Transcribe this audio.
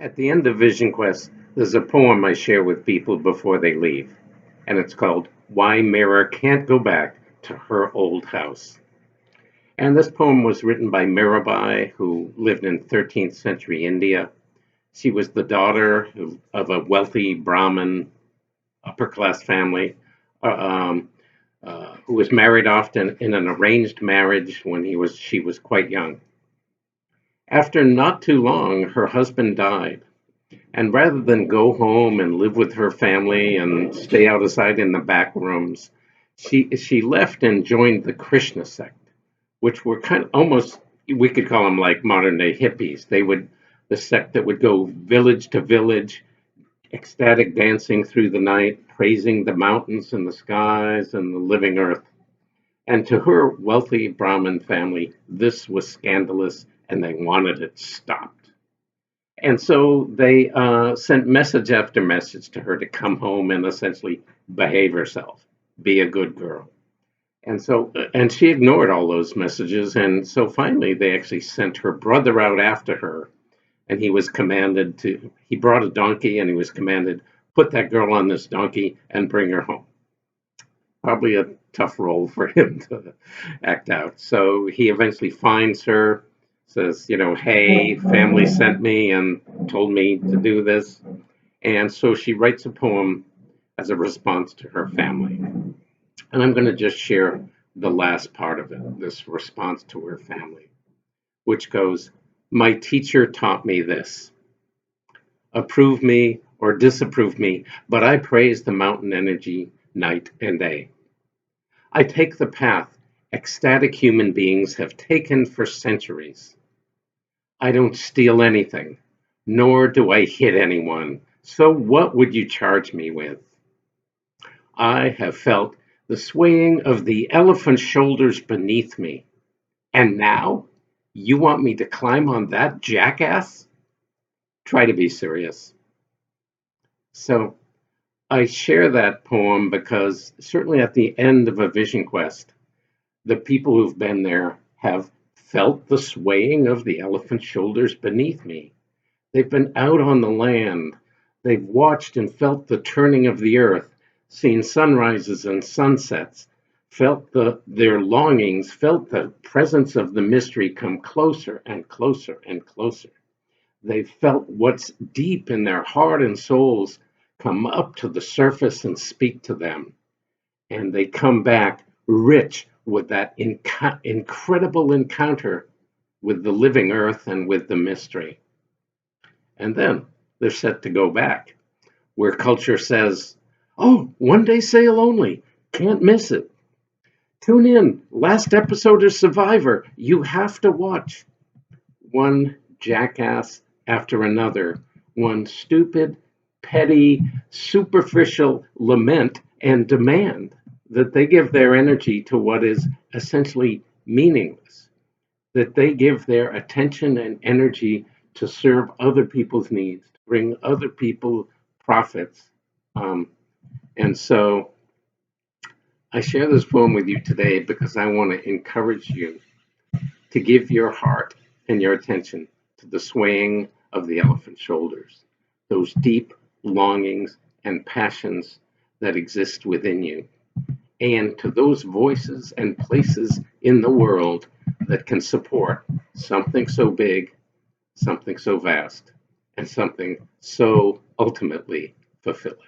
At the end of Vision Quest, there's a poem I share with people before they leave, and it's called Why Mira Can't Go Back to Her Old House. And this poem was written by Mirabai, who lived in 13th century India. She was the daughter of a wealthy Brahmin upper class family uh, um, who was married off in an arranged marriage when she was quite young. After not too long, her husband died. And rather than go home and live with her family and stay outside in the back rooms, she left and joined the Krishna sect, which were kind of almost, we could call them like modern day hippies. The sect that would go village to village, ecstatic dancing through the night, praising the mountains and the skies and the living earth. And to her wealthy Brahmin family, this was scandalous and they wanted it stopped. And so they sent message after message to her to come home and essentially behave herself, be a good girl. And she ignored all those messages. And so finally, they actually sent her brother out after her. And he brought a donkey and he was commanded, put that girl on this donkey and bring her home. Probably a tough role for him to act out. So he eventually finds her, says, hey, family sent me and told me to do this. And so she writes a poem as a response to her family. And I'm going to just share the last part of it, this response to her family, which goes, my teacher taught me this. Approve me or disapprove me, but I praise the mountain energy night and day. I take the path ecstatic human beings have taken for centuries. I don't steal anything, nor do I hit anyone. So what would you charge me with? I have felt the swaying of the elephant shoulders beneath me. And now you want me to climb on that jackass? Try to be serious. So I share that poem because certainly at the end of a vision quest, the people who've been there have felt the swaying of the elephant shoulders beneath me. They've been out on the land. They've watched and felt the turning of the earth, seen sunrises and sunsets, felt their longings, felt the presence of the mystery come closer and closer and closer. They've felt what's deep in their heart and souls come up to the surface and speak to them. And they come back rich with that incredible encounter with the living earth and with the mystery. And then they're set to go back, where culture says, oh, one day sail only, can't miss it. Tune in, last episode of Survivor, you have to watch. One jackass after another, one stupid, petty, superficial lament and demand that they give their energy to what is essentially meaningless, that they give their attention and energy to serve other people's needs, to bring other people profits. Um, and so I share this poem with you today because I want to encourage you to give your heart and your attention to the swaying of the elephant shoulders, those deep longings and passions that exist within you, and to those voices and places in the world that can support something so big, something so vast, and something so ultimately fulfilling.